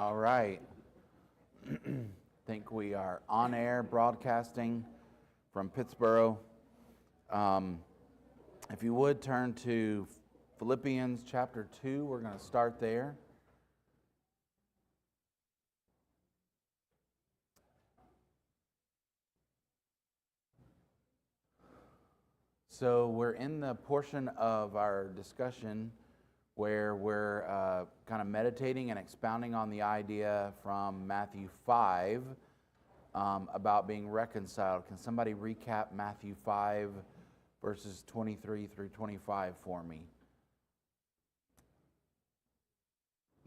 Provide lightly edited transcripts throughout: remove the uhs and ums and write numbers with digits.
All right. Think we are on air broadcasting from Pittsboro. If you would turn to Philippians chapter 2, we're going to start there. So we're in the portion of our discussion where we're kind of meditating and expounding on the idea from Matthew 5 about being reconciled. Can somebody recap Matthew 5 verses 23 through 25 for me?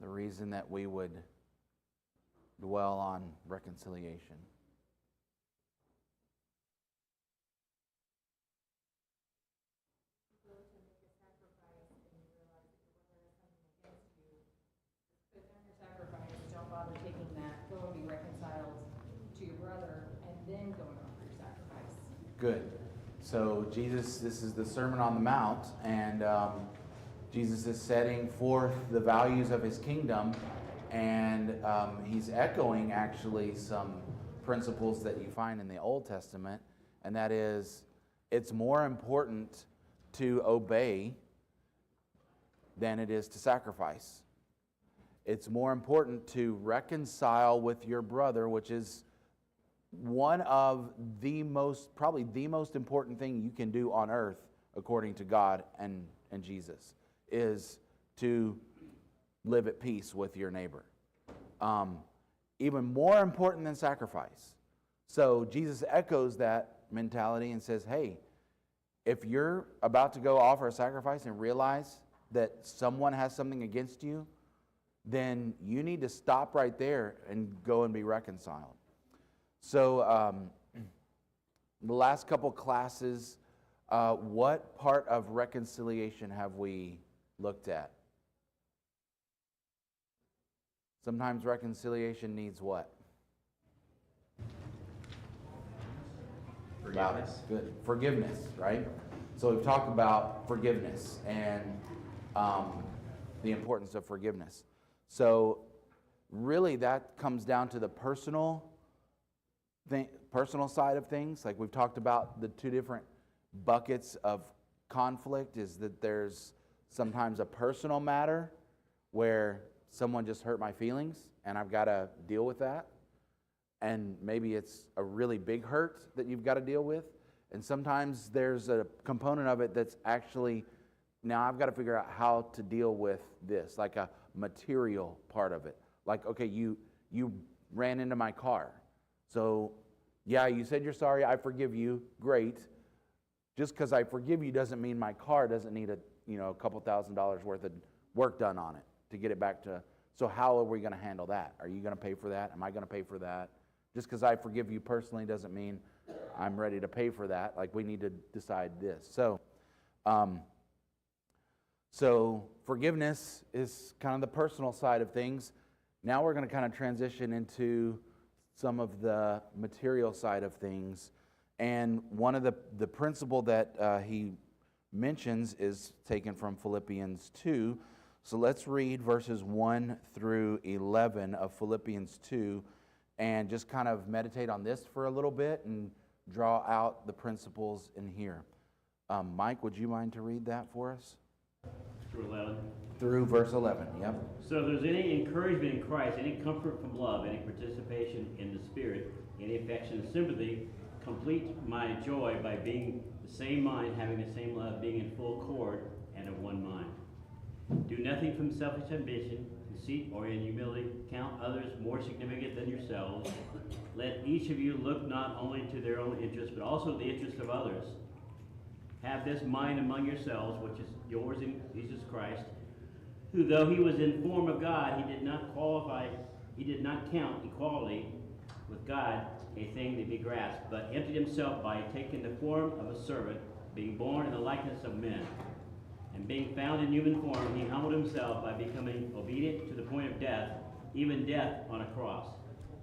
The reason that we would dwell on reconciliation. Good. So Jesus, this is the Sermon on the Mount, and Jesus is setting forth the values of his kingdom, and he's echoing actually some principles that you find in the Old Testament, and that is, it's more important to obey than it is to sacrifice. It's more important to reconcile with your brother, which is one of the most, probably the most important thing you can do on earth, according to God and Jesus, is to live at peace with your neighbor. Even more important than sacrifice. So Jesus echoes that mentality and says, hey, if you're about to go offer a sacrifice and realize that someone has something against you, then you need to stop right there and go and be reconciled. So the last couple classes, what part of reconciliation have we looked at? Sometimes reconciliation needs what? Forgiveness. Good. Forgiveness, right? So we've talked about forgiveness and the importance of forgiveness. So really that comes down to the personal side of things. Like we've talked about the two different buckets of conflict, is that there's sometimes a personal matter where someone just hurt my feelings and I've got to deal with that. And maybe it's a really big hurt that you've got to deal with. And sometimes there's a component of it that's actually, now I've got to figure out how to deal with this, like a material part of it. Like, okay, you ran into my car. So, yeah, you said you're sorry, I forgive you, great. Just because I forgive you doesn't mean my car doesn't need a couple $1,000s worth of work done on it to get it back to. So how are we going to handle that? Are you going to pay for that? Am I going to pay for that? Just because I forgive you personally doesn't mean I'm ready to pay for that. Like, we need to decide this. So forgiveness is kind of the personal side of things. Now we're going to kind of transition into some of the material side of things. And one of the principle that he mentions is taken from Philippians 2. So let's read verses 1 through 11 of Philippians 2 and just kind of meditate on this for a little bit and draw out the principles in here. Mike, would you mind to read that for us? Through 11. Through verse 11, yep. So if there's any encouragement in Christ, any comfort from love, any participation in the Spirit, any affection and sympathy, complete my joy by being the same mind, having the same love, being in full accord and of one mind. Do nothing from selfish ambition, conceit, or in humility. Count others more significant than yourselves. Let each of you look not only to their own interests, but also the interests of others. Have this mind among yourselves, which is yours in Jesus Christ, who, though he was in form of God, he did not count equality with God a thing to be grasped, but emptied himself by taking the form of a servant, being born in the likeness of men. And being found in human form, he humbled himself by becoming obedient to the point of death, even death on a cross.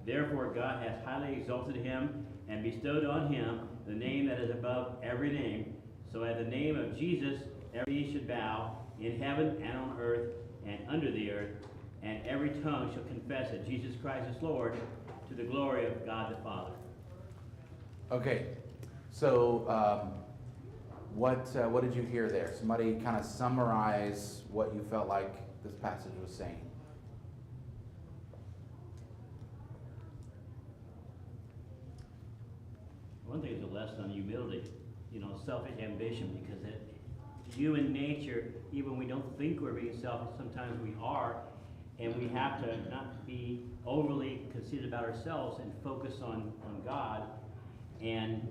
Therefore God has highly exalted him and bestowed on him the name that is above every name, so at the name of Jesus every knee should bow, in heaven and on earth and under the earth, and every tongue shall confess that Jesus Christ is Lord, to the glory of God the Father. Okay, so what did you hear there? Somebody kind of summarize what you felt like this passage was saying. One thing is a lesson on humility, selfish ambition, because human nature, even when we don't think we're being selfish, sometimes we are, and we have to not be overly conceited about ourselves and focus on God. And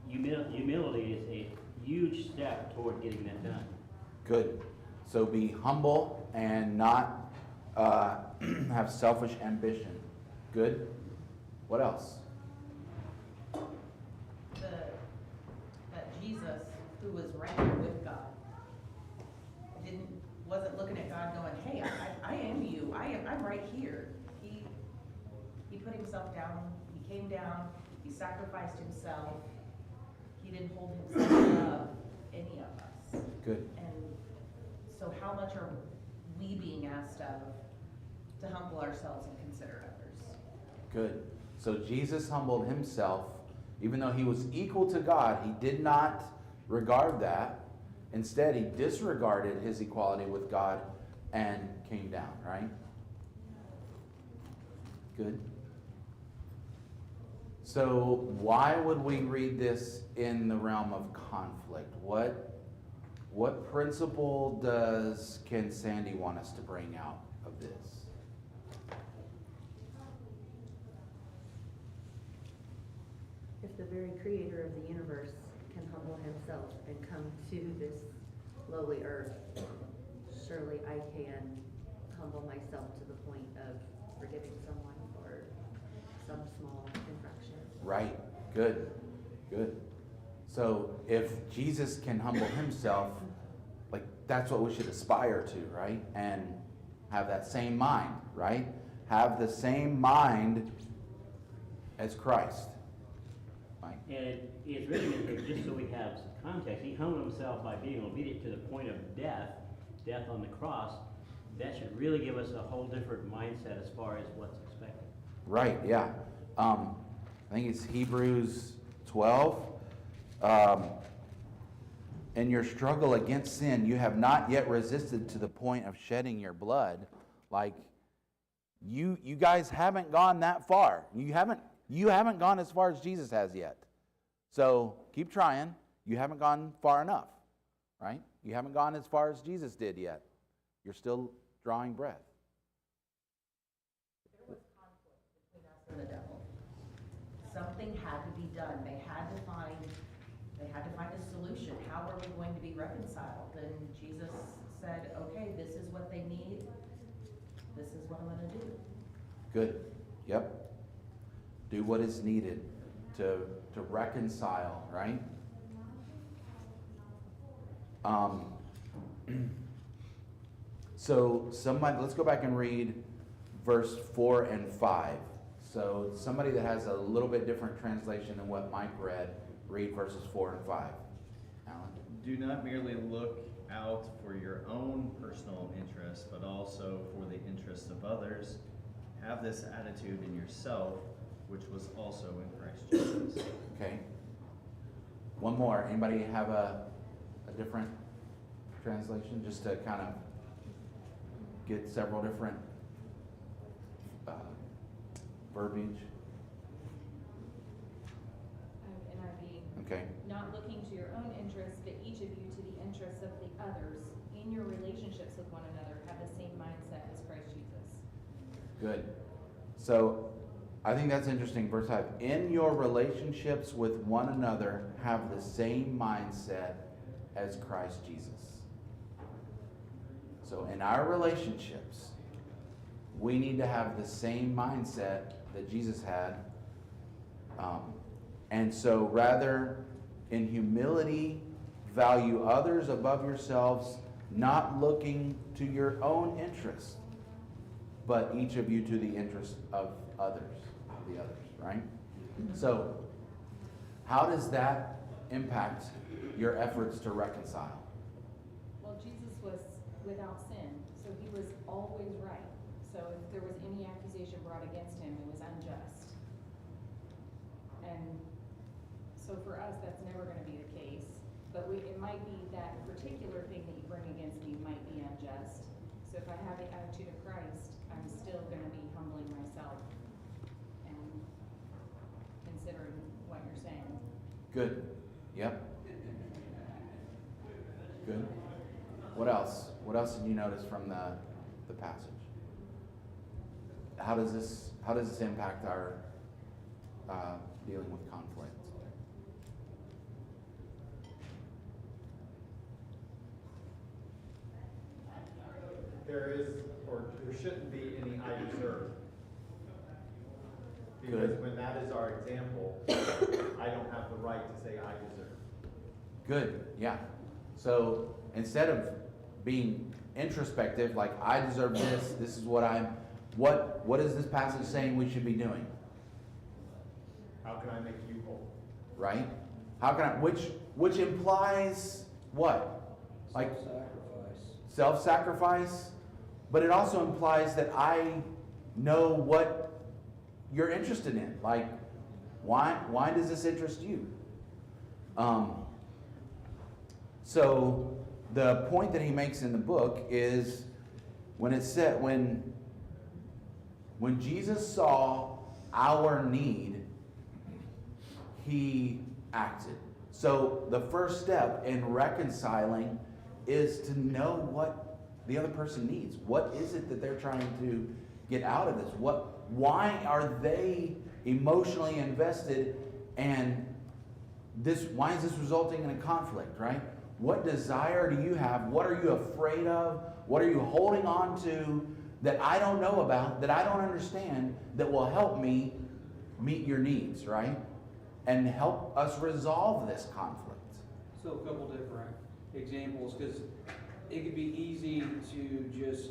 humility is a huge step toward getting that done. Good. So be humble and not have selfish ambition. Good. What else? That Jesus, who was right there with God, wasn't looking at God going, "Hey, I am you. I'm right here." He put himself down. He came down. He sacrificed himself. He didn't hold himself above any of us. Good. And so how much are we being asked of to humble ourselves and consider others? Good. So Jesus humbled himself. Even though he was equal to God, he did not regard that. Instead, he disregarded his equality with God and came down, right? Good. So why would we read this in the realm of conflict? What principle can Sandy want us to bring out of this? If the very creator of the universe can humble himself and come to this lowly earth, surely I can humble myself to the point of forgiving someone for some small infraction. Right. Good. Good. So if Jesus can humble himself, like that's what we should aspire to, right? And have that same mind, right? Have the same mind as Christ. Right? And it's really, just so we have some context, he humbled himself by being obedient to the point of death on the cross. That should really give us a whole different mindset as far as what's expected. Right, yeah. I think it's Hebrews 12. In your struggle against sin, you have not yet resisted to the point of shedding your blood. Like, you guys haven't gone that far. You haven't gone as far as Jesus has yet. So keep trying. You haven't gone far enough, right? You haven't gone as far as Jesus did yet. You're still drawing breath. There was conflict between us and the devil. Something had to be done. They had to find a solution. How are we going to be reconciled? And Jesus said, "Okay, this is what they need. This is what I'm going to do." Good. Yep. Do what is needed to reconcile, right? So let's go back and read verse 4 and 5. So somebody that has a little bit different translation than what Mike read verses 4 and 5. Alan? Do not merely look out for your own personal interests, but also for the interests of others. Have this attitude in yourself, which was also in Christ Jesus. Okay. One more. Anybody have a different translation, just to kind of get several different verbiage? NIV. Okay. Not looking to your own interests, but each of you to the interests of the others. In your relationships with one another, have the same mindset as Christ Jesus. Good. So I think that's interesting. Verse 5. In your relationships with one another, have the same mindset as Christ Jesus. So in our relationships, we need to have the same mindset that Jesus had. And so rather, in humility, value others above yourselves, not looking to your own interest, but each of you to the interest of the others, right? So, how does that impact your efforts to reconcile? Well, Jesus was without sin, so he was always right. So if there was any accusation brought against him, it was unjust. And so for us, that's never gonna be the case, but it might be that particular thing that you bring against me might be unjust. So if I have the attitude of Christ, I'm still gonna be humbling myself and considering what you're saying. Good. Yep. Good. What else? What else did you notice from the passage? How does this impact our dealing with conflict? There is, or there shouldn't be any I deserve. Because Good. when that is our example, I don't have the right to say I deserve. Good. Yeah. So instead of being introspective, like I deserve this, this is what what is this passage saying we should be doing? How can I make you whole? Right? How can I, which implies what? Like self-sacrifice, but it also implies that I know what you're interested in. Like, why does this interest you? So the point that he makes in the book is when it said when Jesus saw our need, he acted. So the first step in reconciling is to know what the other person needs. What is it that they're trying to get out of this? Why are they emotionally invested, and why is this resulting in a conflict, right? What desire do you have? What are you afraid of? What are you holding on to that I don't know about, that I don't understand, that will help me meet your needs, right? And help us resolve this conflict. So a couple different examples, because it could be easy to just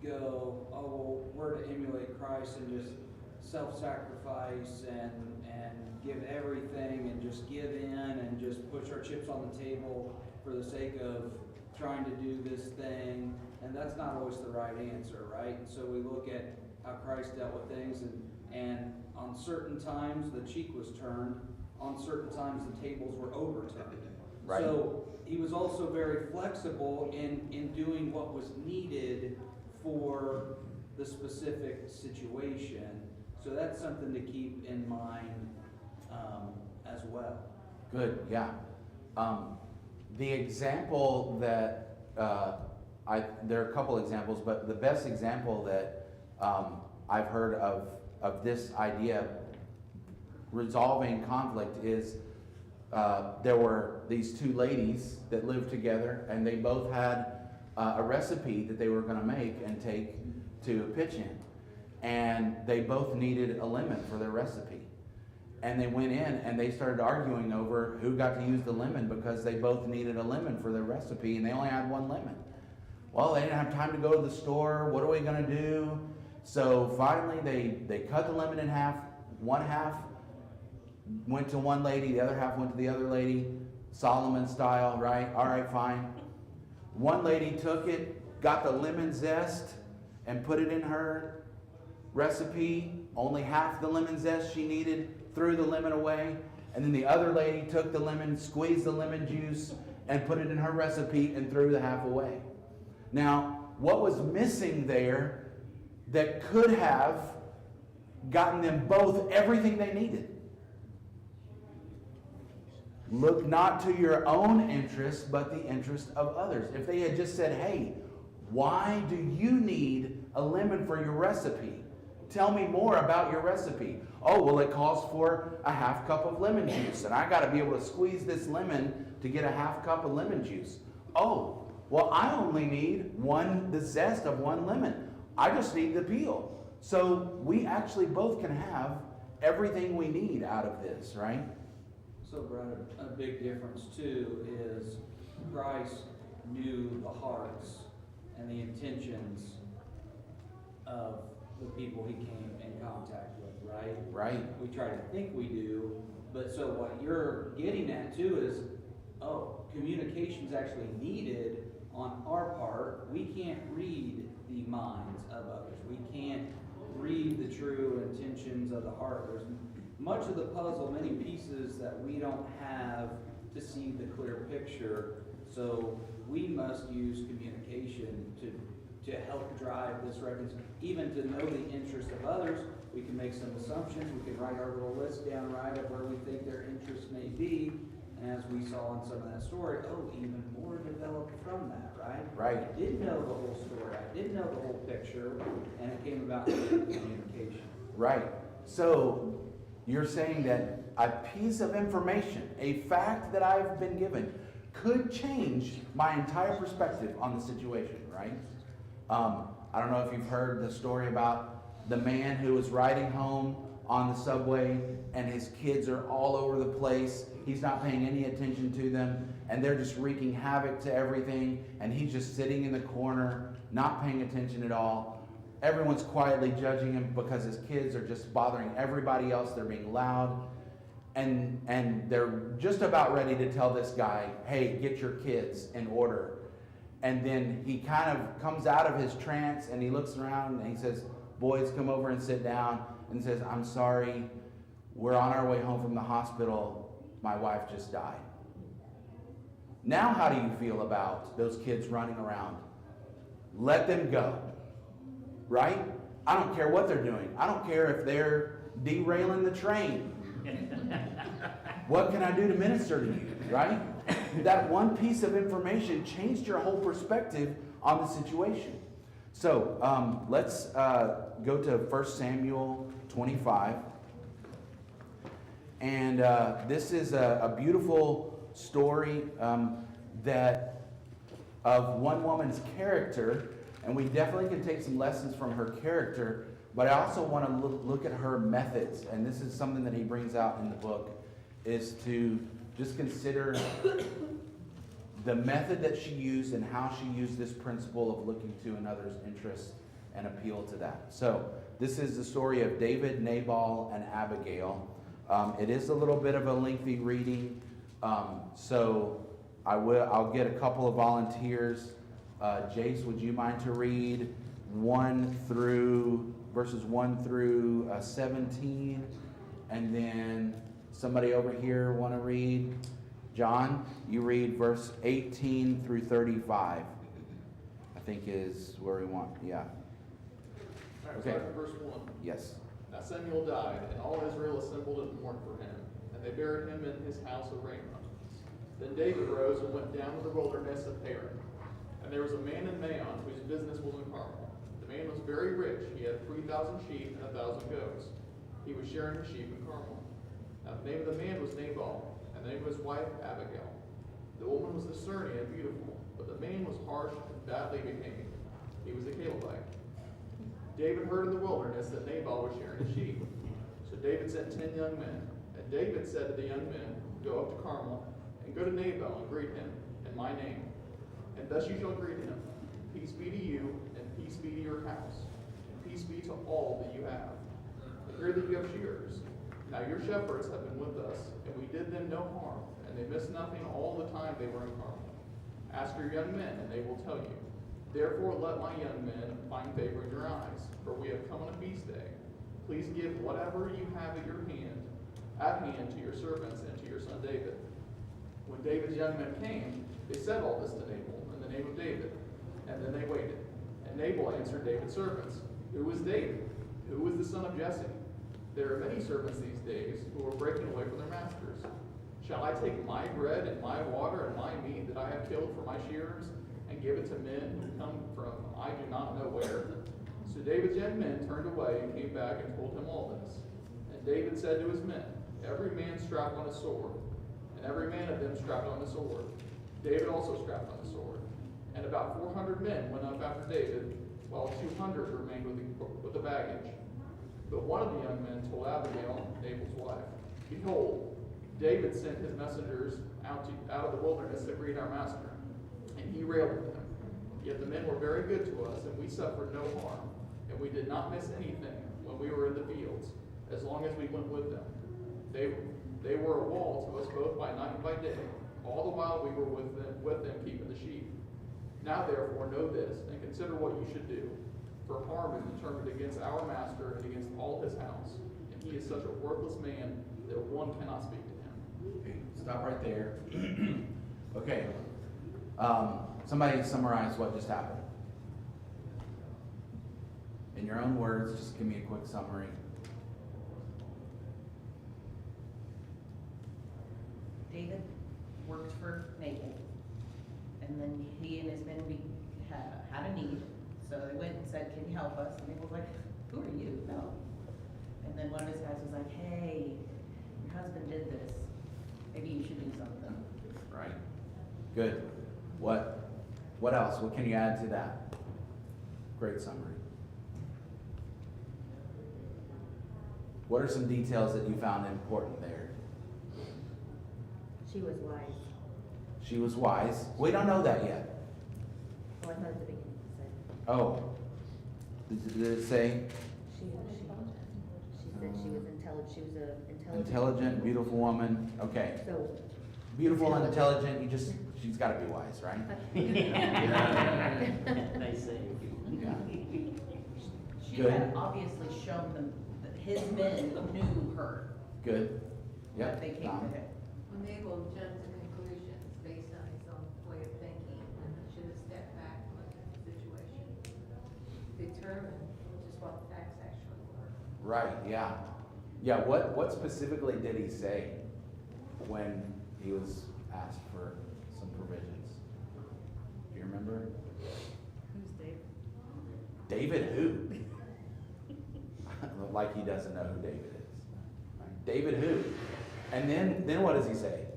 go, oh, well, we're to emulate Christ and just self-sacrifice and give everything and just give in and just push our chips on the table for the sake of trying to do this thing. And that's not always the right answer, right? So we look at how Christ dealt with things, and on certain times the cheek was turned, on certain times the tables were overturned. Right. So he was also very flexible in doing what was needed for the specific situation. So that's something to keep in mind as well. Good, yeah. The example that there are a couple examples, but the best example that I've heard of this idea resolving conflict is there were these two ladies that lived together, and they both had a recipe that they were going to make and take to a pitch-in, and they both needed a lemon for their recipe. And they went in and they started arguing over who got to use the lemon, because they both needed a lemon for their recipe and they only had one lemon. Well, they didn't have time to go to the store. What are we going to do? So finally they cut the lemon in half. One half went to one lady, the other half went to the other lady, Solomon style, right? All right, fine. One lady took it, got the lemon zest and put it in her recipe. Only half the lemon zest she needed, threw the lemon away. And then the other lady took the lemon, squeezed the lemon juice, and put it in her recipe and threw the half away. Now, what was missing there that could have gotten them both everything they needed? Look not to your own interest, but the interest of others. If they had just said, hey, why do you need a lemon for your recipe? Tell me more about your recipe. Oh, well, it calls for a half cup of lemon juice, and I got to be able to squeeze this lemon to get a half cup of lemon juice. Oh, well, I only need the zest of one lemon. I just need the peel. So we actually both can have everything we need out of this, right? So, Brad, a big difference too is Christ knew the hearts and the intentions of the people he came in contact with, right? Right. We try to think we do, but so what you're getting at too is, oh, communication's actually needed on our part, we can't read the minds of others. We can't read the true intentions of the heart. There's much of the puzzle, many pieces that we don't have to see the clear picture. So we must use communication to help drive this reconciliation. Even to know the interest of others, we can make some assumptions. We can write our little list down right of where we think their interests may be. And as we saw in some of that story, even more developed from that, right? Right. I didn't know the whole story. I didn't know the whole picture, and it came about through communication. Right. So you're saying that a piece of information, a fact that I've been given, could change my entire perspective on the situation, right? I don't know if you've heard the story about the man who was riding home on the subway and his kids are all over the place. He's not paying any attention to them and they're just wreaking havoc to everything, and he's just sitting in the corner, not paying attention at all. Everyone's quietly judging him because his kids are just bothering everybody else. They're being loud. And they're just about ready to tell this guy, hey, get your kids in order. And then he kind of comes out of his trance and he looks around and he says, boys, come over and sit down, and says, I'm sorry, we're on our way home from the hospital. My wife just died. Now how do you feel about those kids running around? Let them go, right? I don't care what they're doing. I don't care if they're derailing the train. What can I do to minister to you, right? That one piece of information changed your whole perspective on the situation. So let's go to 1 Samuel 25. And this is a beautiful story that of one woman's character. And we definitely can take some lessons from her character. But I also want to look at her methods. And this is something that he brings out in the book, is to just consider the method that she used and how she used this principle of looking to another's interests and appeal to that. So this is the story of David, Nabal, and Abigail. It is a little bit of a lengthy reading, so I'll get a couple of volunteers. Jace, would you mind to read verses 1 through 17, and then somebody over here want to read? John, you read verse 18 through 35. I think is where we want, yeah. All right, Okay. starting with verse 1. Yes. Now Samuel died, and all Israel assembled and mourned for him, and they buried him in his house of Ramah. Then David rose and went down to the wilderness of Paran. And there was a man in Maon whose business was in Carmel. The man was very rich. He had 3,000 sheep and 1,000 goats. He was sharing the sheep in Carmel. Now the name of the man was Nabal, and the name of his wife Abigail. The woman was discerning and beautiful, but the man was harsh and badly behaving. He was a Calebite. David heard in the wilderness that Nabal was shearing his sheep. So David sent 10 young men. And David said to the young men, go up to Carmel, and go to Nabal and greet him in my name. And thus you shall greet him. Peace be to you, and peace be to your house, and peace be to all that you have. I hear that you have shearers. Now your shepherds have been with us, and we did them no harm, and they missed nothing all the time they were in Carmel. Ask your young men, and they will tell you. Therefore let my young men find favor in your eyes, for we have come on a feast day. Please give whatever you have at hand to your servants and to your son David. When David's young men came, they said all this to Nabal in the name of David, and then they waited. And Nabal answered David's servants, who is David? Who is the son of Jesse? There are many servants these days who are breaking away from their masters. Shall I take my bread and my water and my meat that I have killed for my shearers and give it to men who come from I do not know where? So David's young men turned away and came back and told him all this. And David said to his men, every man strap on a sword, and every man of them strapped on a sword. David also strapped on a sword. And about 400 men went up after David, while 200 remained with the baggage. But one of the young men told Abigail, Nabal's wife, behold, David sent his messengers out of the wilderness to greet our master, and he railed at them. Yet the men were very good to us, and we suffered no harm, and we did not miss anything when we were in the fields, as long as we went with them. They were a wall to us both by night and by day, all the while we were with them keeping the sheep. Now therefore know this, and consider what you should do. For harm is determined against our master and against all his house, and he is such a worthless man that one cannot speak to him. Okay, stop right there. Okay. Somebody summarize what just happened. In your own words, just give me a quick summary. David worked for Nabal, and then he and his men had a need, so they went and said, "Can you help us?" And Nabal's like, "Who are you? No." And then one of his guys was like, "Hey, your husband did this. Maybe you should do something." Right. Good. What else? What can you add to that? Great summary. What are some details that you found important there? She was wise. She was wise. We don't know that yet. Oh, I thought at the beginning it said. Oh. Did it say? She said she was intelligent. She was a Intelligent, beautiful woman. Okay. So, Beautiful and intelligent, she's gotta be wise, right? They say. Yeah. She Good. had obviously shown them that his men knew her, Good. but Yep. they came Tom? to him. When Nabal jumped to conclusions based on his own way of thinking, and he should have stepped back and looked at the situation, determine just what the facts actually were. Right, yeah. Yeah, what specifically did he say when he was asked for some provisions? Do you remember? Who's David? David who? Like he doesn't know who David is. Right? David who? And then what does he say?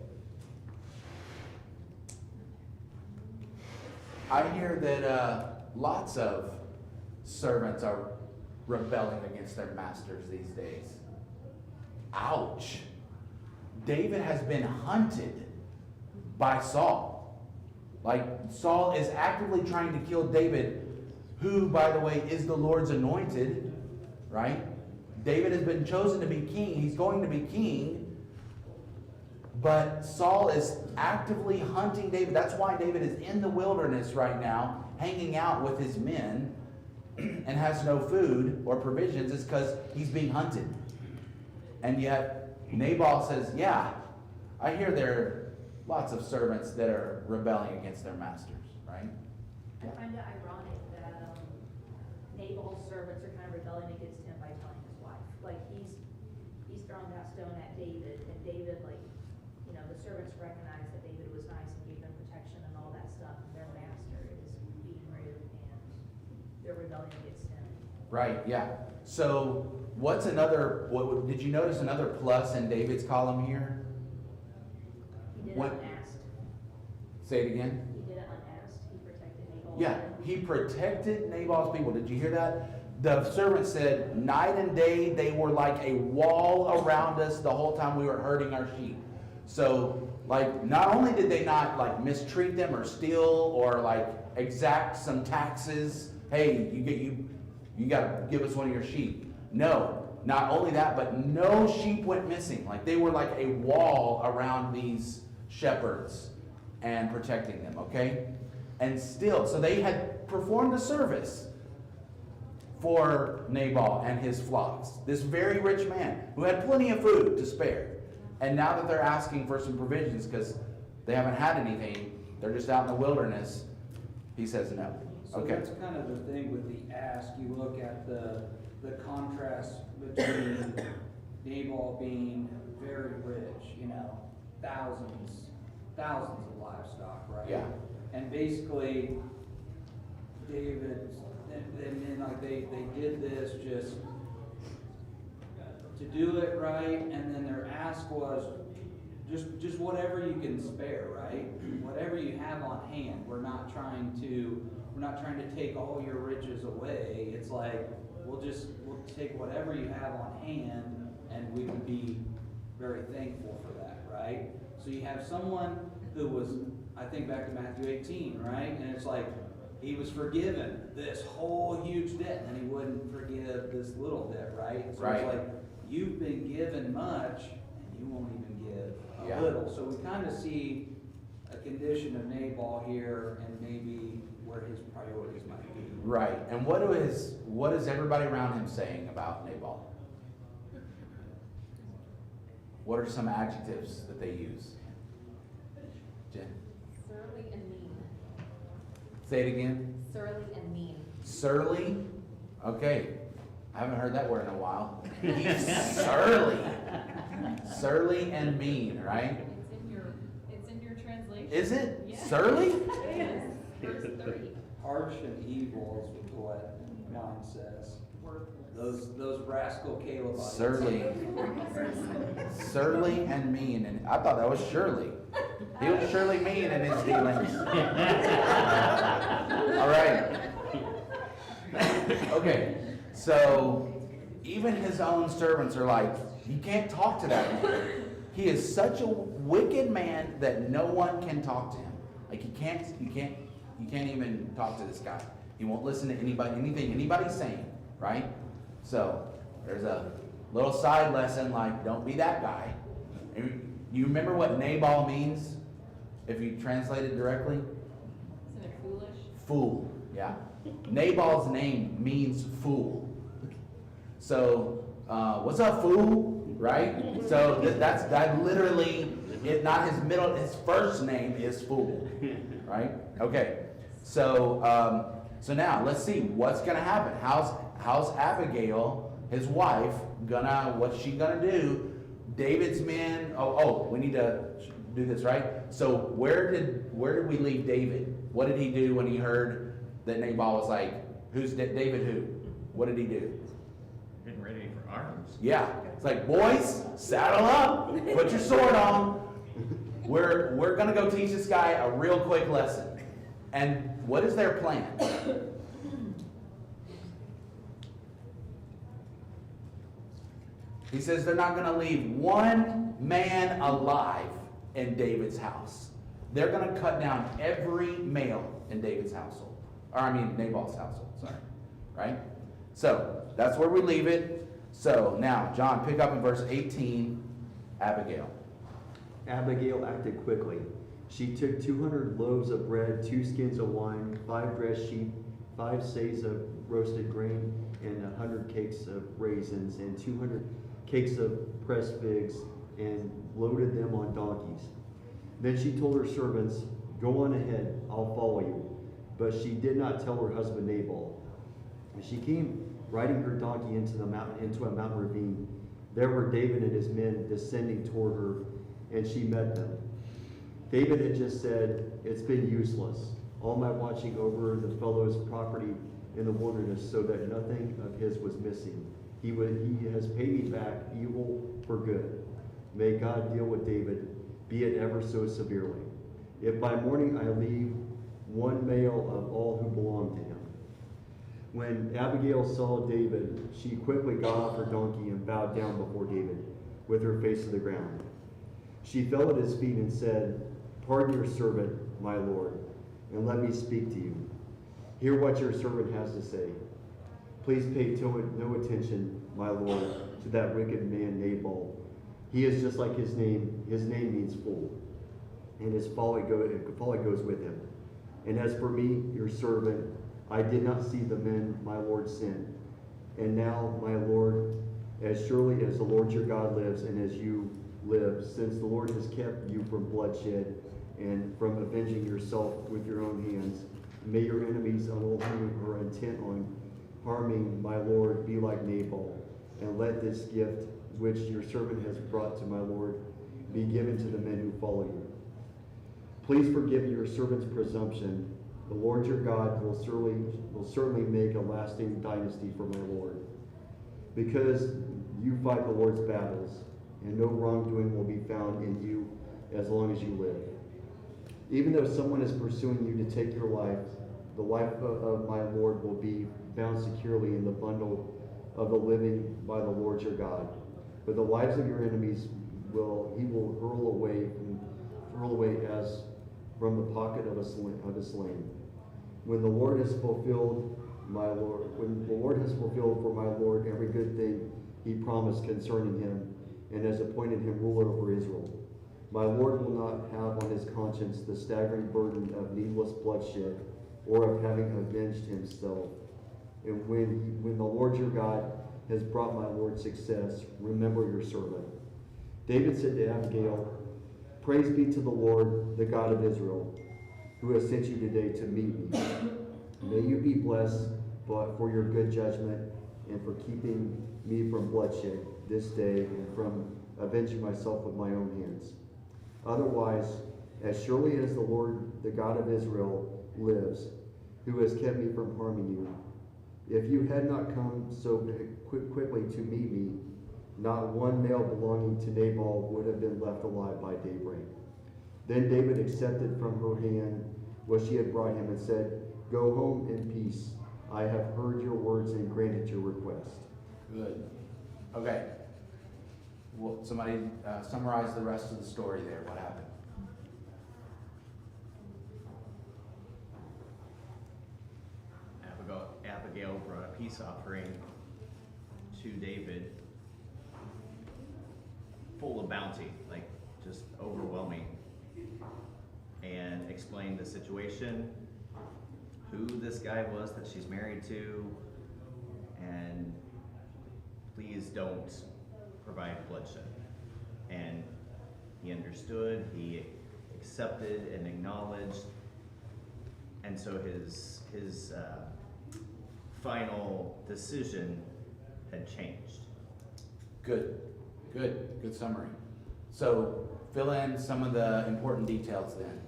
I hear that lots of servants are rebelling against their masters these days. Ouch. David has been hunted by Saul. Like, Saul is actively trying to kill David, who, by the way, is the Lord's anointed, right? David has been chosen to be king. He's going to be king. But Saul is actively hunting David. That's why David is in the wilderness right now, hanging out with his men, and has no food or provisions. Is because he's being hunted. And yet, Nabal says, yeah, I hear there are lots of servants that are rebelling against their masters, right? I find it ironic that Nabal's servants are kind of rebelling against him by telling his wife. Like, he's throwing that stone at David, and David, like, you know, the servants recognize that David was nice and gave them protection and all that stuff, and their master is being rude, and they're rebelling against him. Right, yeah. So, what's another, did you notice another plus in David's column here? He did What- it unasked. Say it again. He did it unasked. He protected Nabal. Yeah, he protected Nabal's people. Did you hear that? The servant said, night and day they were like a wall around us the whole time we were herding our sheep. So, like, not only did they not, like, mistreat them or steal or, like, exact some taxes, hey, you got to give us one of your sheep. No, not only that, but no sheep went missing. Like, they were like a wall around these shepherds and protecting them, okay? And still, so they had performed a service for Nabal and his flocks. This very rich man who had plenty of food to spare. And now that they're asking for some provisions because they haven't had anything, they're just out in the wilderness, he says no. So Okay. that's kind of the thing with the ask. You look at the contrast between Nabal being very rich, you know, thousands of livestock, right? Yeah. And basically, David, and then like they did this just to do it right, and then their ask was just whatever you can spare, right? Whatever you have on hand. We're not trying to take all your riches away. It's like we'll take whatever you have on hand, and we would be very thankful for that, right? So you have someone who was, I think back to Matthew 18, right? And it's like he was forgiven this whole huge debt, and he wouldn't forgive this little debt, right? So Right. it's like you've been given much, and you won't even give a Yeah. little. So we kind of see a condition of Nabal here, and maybe where his priorities might be. Right. And what is everybody around him saying about Nabal? What are some adjectives that they use? Jen? Surly and mean. Say it again. Surly and mean. Surly? Okay. I haven't heard that word in a while. He's surly. Surly and mean, right? It's in your translation. Is it? Yeah. Surly? It is, verse 3. Harsh and evil is what mine says. Those rascal Calebites. Surly. Surly and mean. And I thought that was Shirley. He was surely mean in his dealings. All right. Okay. So even his own servants are like, you can't talk to that man. He is such a wicked man that no one can talk to him. Like you can't even talk to this guy. He won't listen to anything anybody's saying, right? So there's a little side lesson, like don't be that guy. And you remember what Nabal means if you translate it directly? Isn't it foolish? Fool, yeah. Nabal's name means fool. So, what's up, fool? Right? So that literally, his first name is fool. Right? Okay. So, so now let's see what's gonna happen. How's Abigail, his wife, what's she gonna do? David's men. Oh, we need to do this, right? So where did we leave David? What did he do when he heard that Nabal was like, who's David who? What did he do? Getting ready for arms. Yeah. It's like, boys, saddle up, put your sword on. We're gonna go teach this guy a real quick lesson. And what is their plan? He says they're not going to leave one man alive in David's house. They're going to cut down every male in David's household. Or Nabal's household, sorry. Right? So, that's where we leave it. So, now, John, pick up in verse 18, Abigail. Abigail acted quickly. She took 200 loaves of bread, 2 skins of wine, 5 dressed sheep, 5 seahs of roasted grain, and 100 cakes of raisins, and 200 cakes of pressed figs, and loaded them on donkeys. Then she told her servants, "Go on ahead, I'll follow you." But she did not tell her husband Nabal. She came riding her donkey into a mountain ravine. There were David and his men descending toward her, and she met them. David had just said, "It's been useless, all my watching over the fellow's property in the wilderness so that nothing of his was missing. He has paid me back evil for good. May God deal with David, be it ever so severely, if by morning I leave one male of all who belong to him." When Abigail saw David, she quickly got off her donkey and bowed down before David with her face to the ground. She fell at his feet and said, "Pardon your servant, my lord, and let me speak to you. Hear what your servant has to say. Please pay no attention, my lord, to that wicked man Nabal. He is just like his name. His name means fool, and his folly goes with him. And as for me, your servant, I did not see the men my lord sent. And now, my lord, as surely as the Lord your God lives and as you live, since the Lord has kept you from bloodshed and from avenging yourself with your own hands, may your enemies and all who are intent on harming my lord be like Nabal, and let this gift which your servant has brought to my lord be given to the men who follow you. Please forgive your servant's presumption. The Lord your God will certainly make a lasting dynasty for my lord, because you fight the Lord's battles, and no wrongdoing will be found in you as long as you live. Even though someone is pursuing you to take your life, the life of my lord will be bound securely in the bundle of the living by the Lord your God. But the lives of your enemies he will hurl away as from the pocket of a slain. When the Lord has fulfilled for my Lord every good thing he promised concerning him, and has appointed him ruler over Israel, my Lord will not have on his conscience the staggering burden of needless bloodshed or of having avenged himself. And when the Lord your God has brought my Lord success, remember your servant. David said to Abigail, Praise be to the Lord, the God of Israel, who has sent you today to meet me. May you be blessed for your good judgment and for keeping me from bloodshed this day and from avenging myself with my own hands. Otherwise, as surely as the Lord, the God of Israel, lives, who has kept me from harming you, if you had not come so quickly to meet me, not one male belonging to Nabal would have been left alive by daybreak. Then David accepted from her hand what she had brought him and said, Go home in peace. I have heard your words and granted your request. Good. Okay. Well, somebody summarize the rest of the story there. What happened? Abigail brought a peace offering to David, full of bounty, like just overwhelming, and explained the situation, who this guy was that she's married to, and please don't provide bloodshed. And he understood, he accepted and acknowledged, and so his final decision had changed. Good summary. So fill in some of the important details then.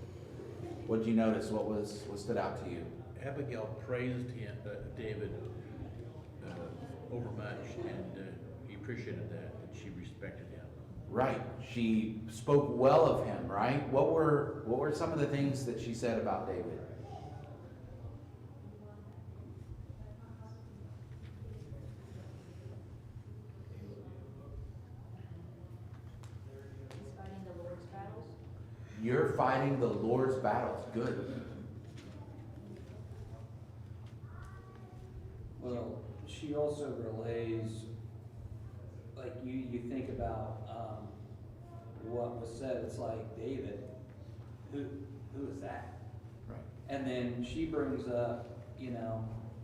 What did you notice? What stood out to you? Abigail praised David overmuch, and he appreciated that she respected him. Right. She spoke well of him, right? What were some of the things that she said about David? He's fighting the Lord's battles. You're fighting the Lord's battles. Good. Well, she also relays, like you think about what was said. It's like, David, who is that? Right. And then she brings up,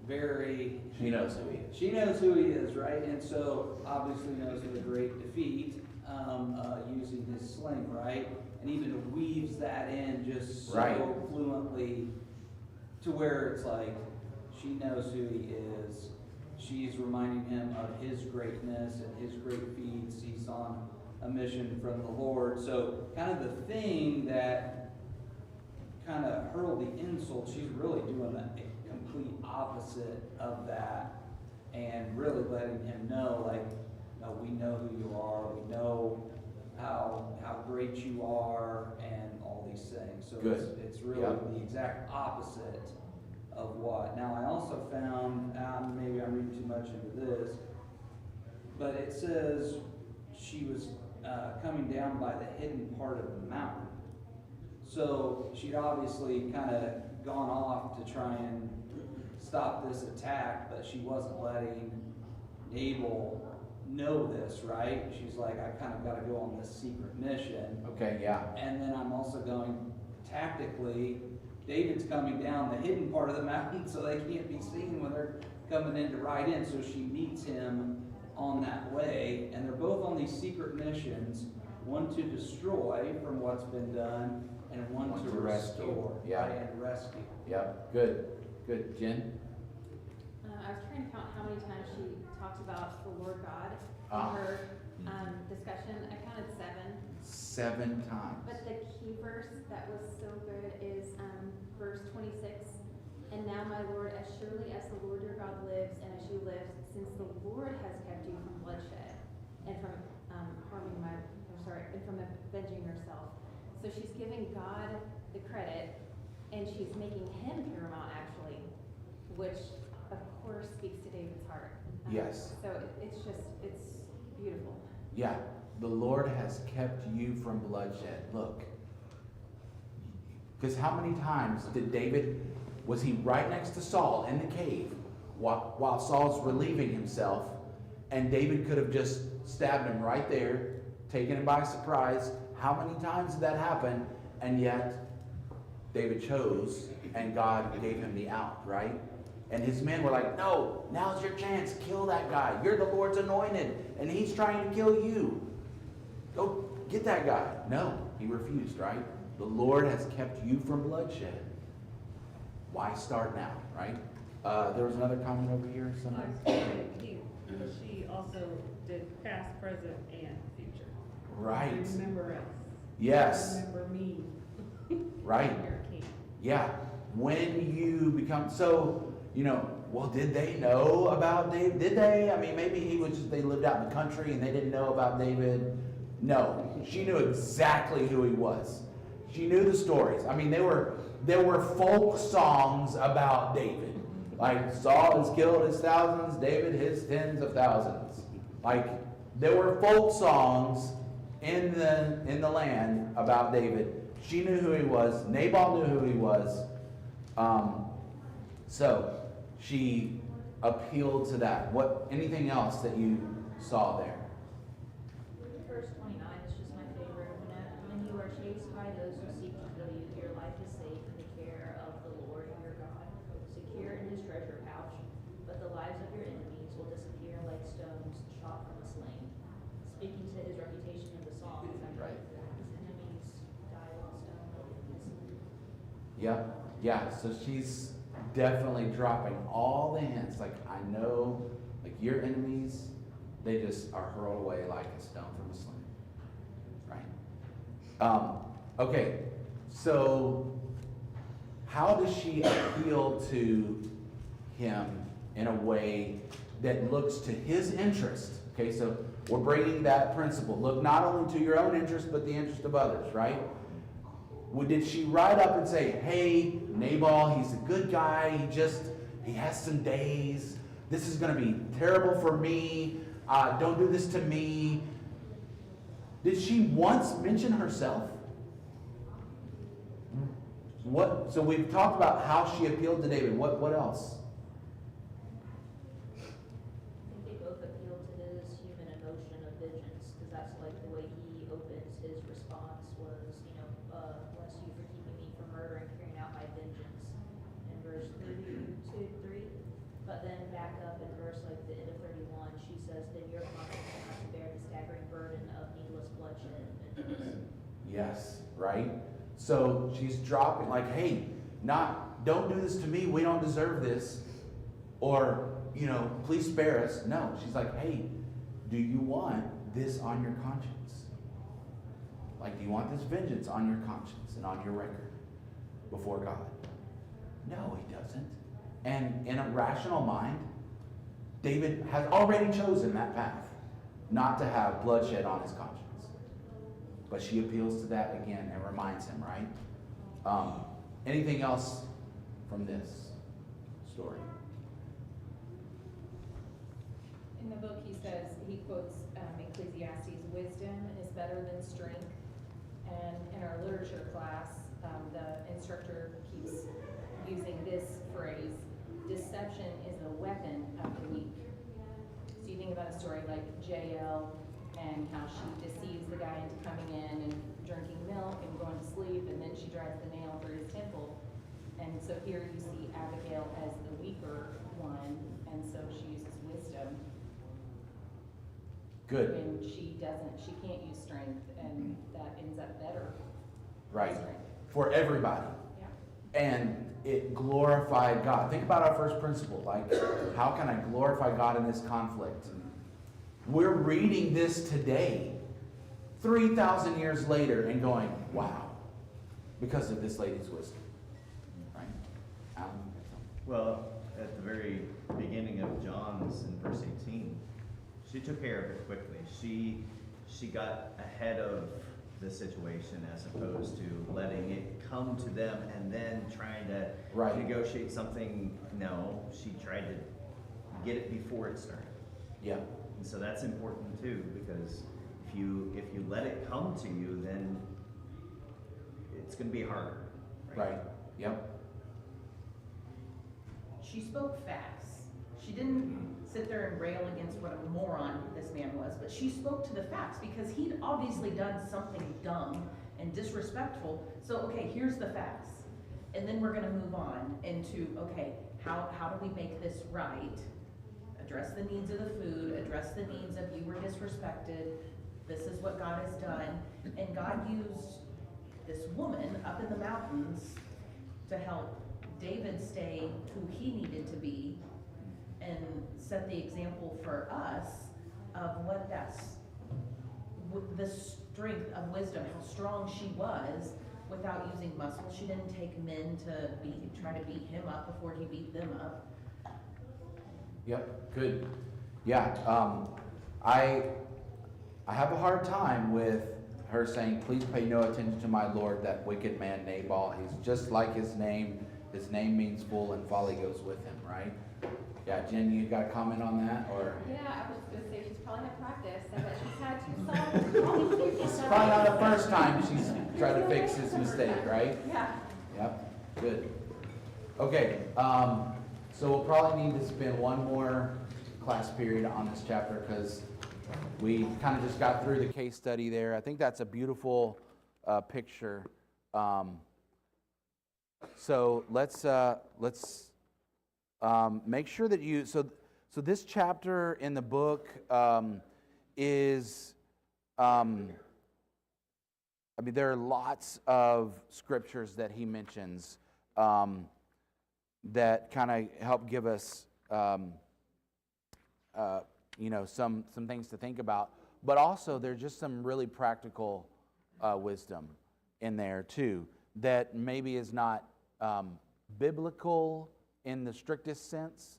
very. She knows who he is. She knows who he is, right? And so obviously knows of a great defeat using his sling, right? And even weaves that in just so Right. fluently to where it's like she knows who he is. She's reminding him of his greatness and his great feats. He's on a mission from the Lord. So kind of the thing that kind of hurled the insult, she's really doing a complete opposite of that, and really letting him know, like, no, we know who you are, we know how great you are, and all these things. So Good. it's really Yep. the exact opposite of what. Now I also found, maybe I'm reading too much into this, but it says she was coming down by the hidden part of the mountain. So she'd obviously kind of gone off to try and stop this attack, but she wasn't letting Nabal know this, right? She's like, I kind of got to go on this secret mission. Okay, yeah. And then I'm also going tactically, David's coming down the hidden part of the mountain so they can't be seen when they're coming in to ride in. So she meets him on that way, and they're both on these secret missions, one to destroy from what's been done, and one to rescue. restore, Yeah. right, and rescue. Yep. Good. Jen? I was trying to count how many times she talked about the Lord God Ah. in her discussion. I counted 7. 7 times. But the key verse that was so good is verse 26. And now, my Lord, as surely as the Lord your God lives and as you live, since the Lord has kept you from bloodshed and from and from avenging yourself. So she's giving God the credit, and she's making him paramount, actually, which of course speaks to David's heart. Yes. So it's beautiful. Yeah. The Lord has kept you from bloodshed. Look. Because how many times was he right next to Saul in the cave while Saul's relieving himself, and David could have just stabbed him right there, taken him by surprise? How many times did that happen? And yet David chose, and God gave him the out, right? And his men were like, no, now's your chance. Kill that guy. You're the Lord's anointed, and he's trying to kill you. Go get that guy. No, he refused, right? The Lord has kept you from bloodshed. Why start now, right? There was another comment over here. She also did past, present, and future. Right. Remember us. Yes. Remember me. Right. You're king. Yeah. When you become, so, well, did they know about David? Did they? I mean, maybe they lived out in the country and they didn't know about David. No. She knew exactly who he was. She knew the stories. I mean, there were folk songs about David. Like, Saul has killed his thousands, David his tens of thousands. Like, there were folk songs in the land about David. She knew who he was. Nabal knew who he was. So she appealed to that. Anything else that you saw there? Verse 29 is just my favorite. When you are chased by those who seek to kill you, your life is safe in the care of the Lord your God, secure in his treasure pouch. But the lives of your enemies will disappear like stones shot from a sling. Speaking to his reputation in the Psalms, Right. his enemies die like stone. Yep. Yeah. So she's definitely dropping all the hints. Like, I know, like, your enemies, they just are hurled away like a stone from a sling. Right? Okay. So how does she appeal to him in a way that looks to his interest? Okay, so we're bringing that principle. Look not only to your own interest, but the interest of others, right? Did she ride up and say, hey, Nabal, he's a good guy, he has some days, this is going to be terrible for me, don't do this to me? Did she once mention herself? So we've talked about how she appealed to David. What else? I think they both appeal to his human emotion of vengeance, because that's like the way he opens his response was, bless you for keeping me from murder and carrying out my vengeance, in verse 3. But then back up in verse the end of 31, she says, then your conscience will have to bear the staggering burden of needless bloodshed and vengeance. Yes, right? So she's dropping like, hey, don't do this to me, we don't deserve this. Or, please spare us. No, she's like, hey, do you want this on your conscience? Like, do you want this vengeance on your conscience and on your record before God? No, he doesn't. And in a rational mind, David has already chosen that path, not to have bloodshed on his conscience. But she appeals to that again and reminds him, right? Anything else from this story? In the book, he quotes Ecclesiastes, wisdom is better than strength. And in our literature class, the instructor keeps using this phrase, deception is a weapon of the weak. So you think about a story like Jael and how she deceives the guy into coming in and drinking milk and going to sleep, and then she drives the nail through his temple. And so here you see Abigail as the weaker one, and so she uses wisdom. Good. When she can't use strength, and that ends up better. Right. Strength. For everybody. Yeah. And it glorified God. Think about our first principle. Like, how can I glorify God in this conflict? We're reading this today, 3,000 years later, and going, wow, because of this lady's wisdom. Right? Alan? Well, at the very beginning of John's in verse 18, she took care of it quickly. She got ahead of the situation as opposed to letting it come to them and then trying to negotiate something. No, she tried to get it before it started. Yeah. And so that's important too, because if you let it come to you, then it's going to be harder. Right. Yep. She spoke facts. She didn't sit there and rail against what a moron this man was, but she spoke to the facts because he'd obviously done something dumb and disrespectful. So, okay, here's the facts. And then we're gonna move on into, okay, how do we make this right? Address the needs of the food, address the needs of you were disrespected, this is what God has done. And God used this woman up in the mountains to help David stay who he needed to be and set the example for us of what the strength of wisdom, how strong she was without using muscle. She didn't take men to try to beat him up before he beat them up. Yep, good. Yeah, I have a hard time with her saying, please pay no attention to my lord, that wicked man Nabal. He's just like his name. His name means fool, and folly goes with him, right? Yeah, Jen, you got a comment on that, or? Yeah, I was just gonna say she's probably had practice, and that she's had to solve. It's probably not the first time she's tried to fix his mistake, right? Yeah. Yep, good. Okay, so we'll probably need to spend one more class period on this chapter because we kind of just got through the case study there. I think that's a beautiful picture. So let's make sure that you, so this chapter in the book is, I mean, there are lots of scriptures that he mentions that kind of help give us, you know, some things to think about. But also, there's just some really practical wisdom in there too that maybe is not biblical in the strictest sense,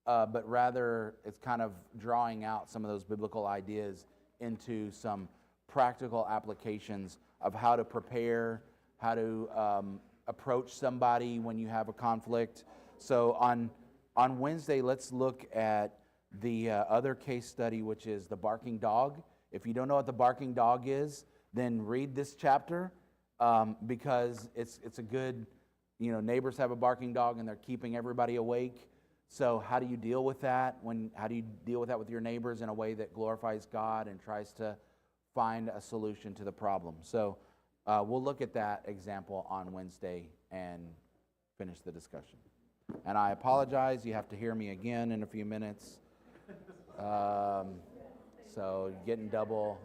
but rather it's kind of drawing out some of those biblical ideas into some practical applications of how to prepare, how to approach somebody when you have a conflict. So on Wednesday, let's look at the other case study, which is the barking dog. If you don't know what the barking dog is, then read this chapter because it's a good, you know, neighbors have a barking dog and they're keeping everybody awake. So how do you deal with that? How do you deal with that with your neighbors in a way that glorifies God and tries to find a solution to the problem? So we'll look at that example on Wednesday and finish the discussion. And I apologize, you have to hear me again in a few minutes. So getting double